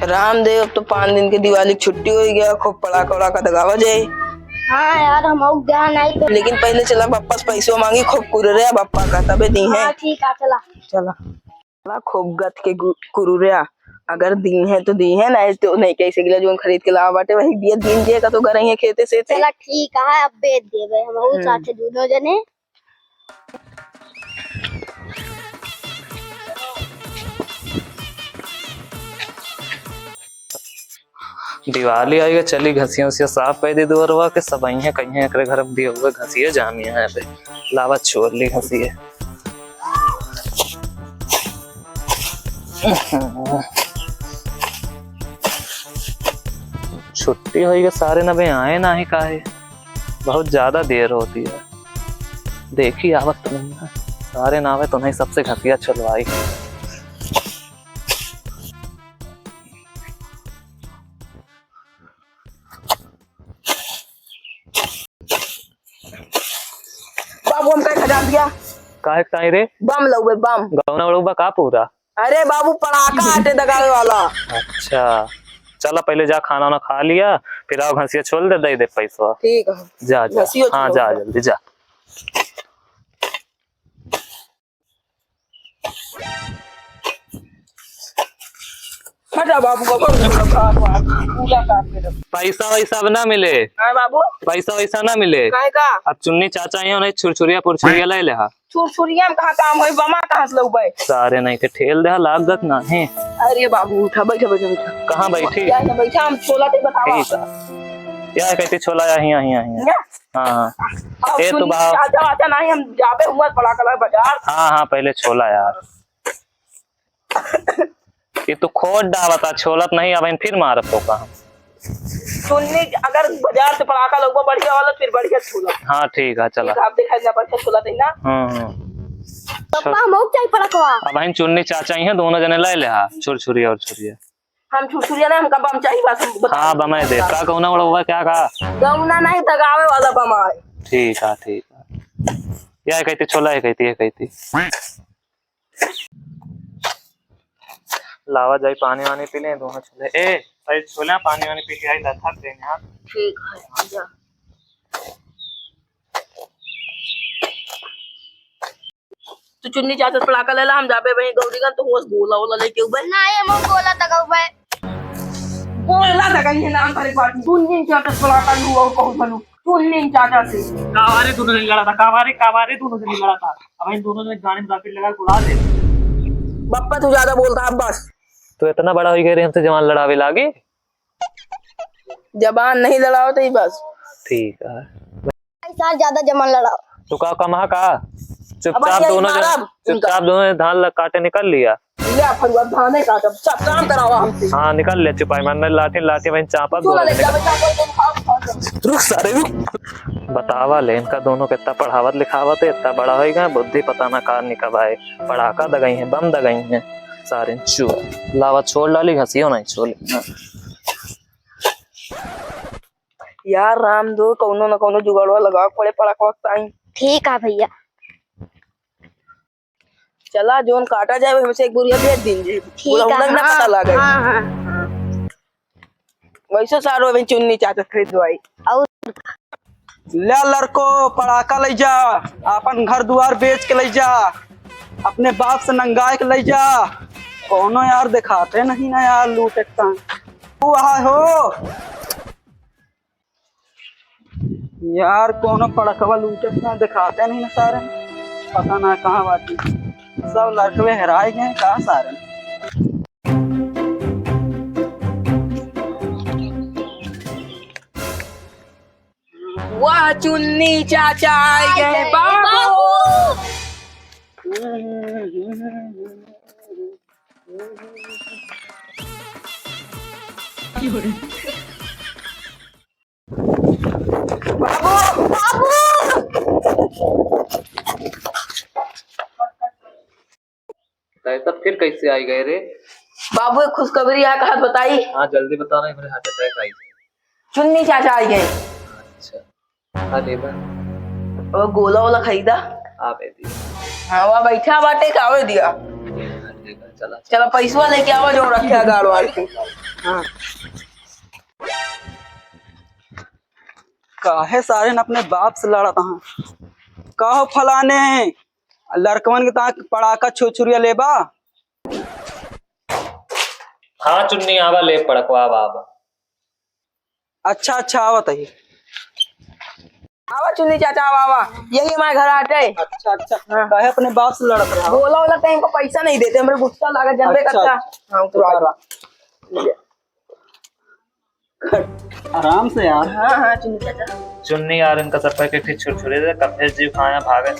रामदेव, अब तो 5 दिन की दिवाली की छुट्टी हो गया, खूब पड़ाका वड़ाका दगावा जाए। हाँ यार, हम ध्यान आई तो। लेकिन पहले चला बप्पा से पैसों मांगी, खूब कुररिया बप्पा का तबे दी है। हाँ ठीक है, चला चला चला खूब गत के कुररिया, अगर दी है तो दी है, नहीं तो नहीं। कैसे गिला जो खरीद के लावा बाटे वही दिया, दिन जे का तो घर ही खेते से चला ठीक है, अब बेच देवे हम साथे दोनों जने। दिवाली आई है, चली घसिया उसिया साफ कर दी दुअरवा के सब आई है कहीं एकरे घर में दिए हुए घसिए जामी है पे लावा छोड़ ली घसिए। छुट्टी हुई के सारे नबे आए ना ही काहे, बहुत ज्यादा देर होती है। देखी आवत तो नहीं है, सारे नावे तो नहीं सबसे घसिया चलवाई। बाबू हम कहीं खजा दिया काहे काहे रे बम लउबे बम। गौना वड़ुबा का पूरा। अरे बाबू पड़ाका आटे दगावे वाला। अच्छा चला पहले जा खाना वाना खा लिया, फिर आओ घसिया छोड़ दे पैसा। ठीक है जा जा, हाँ जा जल्दी जा। हटा बाबू पूरा काट के रख। पैसा वैसा अब ना मिले, हां बाबू, पैसा वैसा ना मिले। काहे का? अब चुन्नी चाचा ही नहीं छुरछुरिया पुरछुरिया ले ले। छुरछुरिया में कहां काम होई, बमा कहां से लउबे? सारे नहीं के ठेल दे लागत ना है। अरे बाबू उठा, बैठा बैठा बैठा। कहाँ बैठी? यहाँ बैठा, हम छोला ते बतावा। ठीक है, या कहती छोला या हिया हिया हिया। हाँ ये तो बाप। अच्छा अच्छा नहीं, हम जाबे हुआ पड़ा कलर बाजार। हाँ हाँ पहले छोला यार। ये तो खोद डावता छोलत नहीं, अब फिर मारत तो कहा सुनने अगर बाजार से पड़ाका लोग बढ़िया वाला फिर बढ़िया छोला। हाँ ठीक है चला। आप दिखाएंगे बढ़िया छोला देना। पापा हम चाहिए पड़कवा। अब हम चुन्नी चाचा ही हैं, दोनों जने ले ले छुरछुरिया और छुरिया। हम छुरछुरिया नहीं, हमका बम चाहिए बस। हाँ बमाए दे का कहना बड़ा हुआ क्या कहा? गौना नहीं दगावे वाला बम है। ठीक है ठीक है। या कहती छोला है कहती लावा जाई पानी वानी पी ले दोनों छोले। ए भाई छोले पानी वानी पी के आई था थक गए यार। ठीक है जा। तो चुन्नी चाचा से पड़ाका ले ला, हम जाबे वहीं गौरीगंज तो हुआ गोला वोला लेके उबे। नहीं हम गोला दगावे। गोला दगाई है नाम करे बात। चुन्नी चाचा से पड़ाका लू और कहूं बनू चुन्नी चाचा से। कावारे दोनों ने लड़ा था, कावारे दोनों ने लड़ा था। अब इन दोनों ने गाने में रॉकेट लगा उड़ा दे। बप्पा तू ज्यादा बोलता है बस। तो इतना बड़ा हो गया रे, हमसे जवान लड़ावे लागे। जबान नहीं लड़ाओ तो ही बस। ठीक है सार ज्यादा जमन लड़ाओ। तो का कमा का चुपचाप दोनों धान काटे निकल लिया। ले फरुआ धाने का सब काम करावा हमसे। हाँ निकल ले चुपाई मन लाठी वहीं चापा रुक सारे रुक। बतावा ले इनका दोनों के इतना पढ़ावत लिखावत है, इतना बड़ा हो गया बुद्धि पता ना कार निकल आए। पड़ाका दगाई है, बम दगाई है सारे। चुआ लावा छोड़ डाली, घसियो नहीं छोले। यार राम दो कौनो न कौनो जुगाड़वा लगाओ पड़े पड़ाका वक्त आई। ठीक है भैया। चला जोन काटा जाए हमसे एक बुरिया भेज दीजिए। ठीक है ना पता लगे। हाँ। वैसे सारो में चुन्नी चाचा खरीदवाई। और ले लड़को पड़ाका ले जा, अपन घर द्वार बेच के ले जा, अपने बाप से नंगाए के ले जा। कोनो यार दिखाते नहीं ना यार, लूट एकता वहा हो यार। कोनो पड़कवा लूट एकता दिखाते नहीं ना सारे, पता ना कहाँ बाटी। सब लड़के हेराए गए कहाँ सारे। वाह चुन्नी चाचा आए गए बाबू। बाबू बाबू तब फिर कैसे आई गए रे? बाबू एक खुशखबरी है, कहा बताई। हाँ जल्दी बताना, मेरे हार्ट अटैक आई। चुन्नी चाचा आ गए। अच्छा हाँ ले और गोला वोला खरीदा। आप हाँ वहाँ बैठा बाटे कावे दिया। चला चलो पैसा लेके आवा जो रखे गाड़ वाड़ के। हाँ काहे सारे न अपने बाप से लड़त हैं। कहो फलाने लड़कवन के ताक पड़ाका छुरछुरिया लेबा। हाँ चुन्नी आवा ले पड़कवा बाबा। अच्छा अच्छा आवत है। आवा चुन्नी चाचा आवा आवा, यही हमारे घर आते। अच्छा अच्छा काहे अपने बाप से लड़त रहा। बोला वाला टाइम को पैसा नहीं देते, हमारे गुस्सा लगा जनरे अच्छा, करता। हाँ तो आवा। आराम से यार। हाँ हाँ चुन्नी चाचा। चुन्नी यार इनका सर पे के छुरछुरे दे कफे जीव खाया भागे।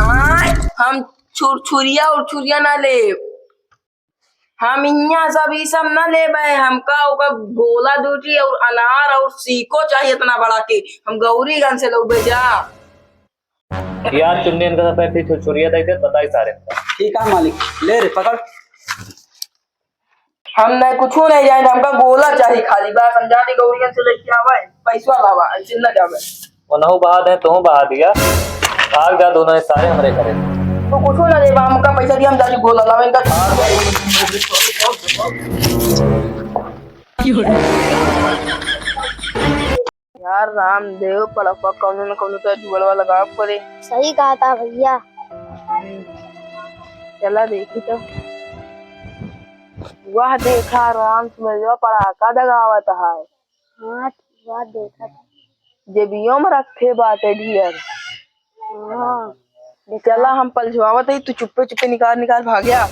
हाँ हम छुरिया और छुरिया ना ले, हम यहाँ सब ये सब ना ले भाई। हमका ओका गोला दूटी और अनार और सीको चाहिए इतना बड़ा के, हम गौरीगंज से लोग भेजा। यार चुन्नी इनका सर पे छुरछुरिया दे दे बताई सारे। ठीक है मालिक, ले रे पकड़। हम नहीं कुछ नहीं जाए, हमका गोला चाहिए खाली बस। हम जाने गौरीगंज से लेके आवा, पैसा लावा, ऐसे ना जावे। उन्हों बहा दे तू बहा दिया, भाग जा दोनों सारे हमरे करे। तो कुछ ना दे, हमका पैसा दिया, हम जाके गोला लावा इनका। यार रामदेव पड़पा कौनो न कौनो तो जुगड़वा लगा पड़े। सही कहा था भैया। चला देखी तो वह देखा राम समझो पड़ाका दगावत है। हाँ बात देखा था। जेबियों में रखे बाटे ढियर। हाँ चला हम पलझवावत है, तू चुप्पे चुप्पे निकाल निकाल भाग गया।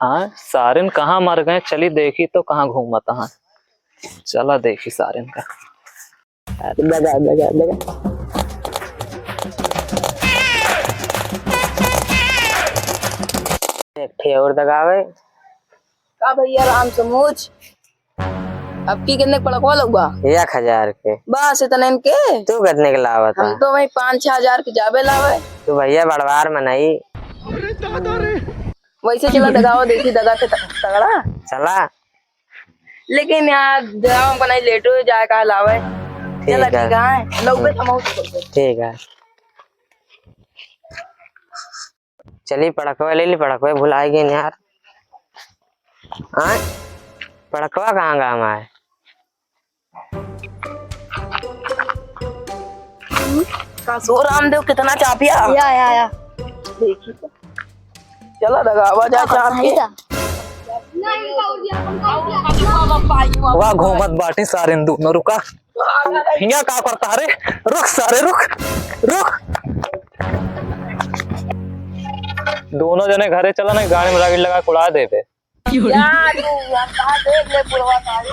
हाँ सारिन कहाँ मर गए, चली देखी तो कहाँ घूमत हाँ। चला देखी सारिन का। दगा दगा दगा और दगावे का भैया राम समूच अब की कितने पड़कवा लगवा 1000 के। बस इतने इनके। तू कितने के लावा था? हम तो वही 5-6 हजार के जाबे लावे। तू भैया बड़वार में नहीं। वैसे चला दगाओ देखी दगा के तगड़ा। चला लेकिन यार दगाओ को नहीं लेट हो जाए का लावे। चला ठीक है। ठीक है लौबे थमाओ। ठीक है चली पड़कवा ले ली। पड़कवा भुलाएगी नहीं यार। हाँ पड़कवा कहाँ गाँव है? का सो रामदेव कितना चापिया। या देखी तो चला दगावा जा चाप सही के। था। वाह घूमत बाटी सारिन दोनों। रुका हिया का करता अरे रुक सारे रुक रुक। दोनों जने घरे चला ना, गाड़ी में रागिल लगा उड़ा दे पे। यार तू कहां देख ले बुढ़वा सारे।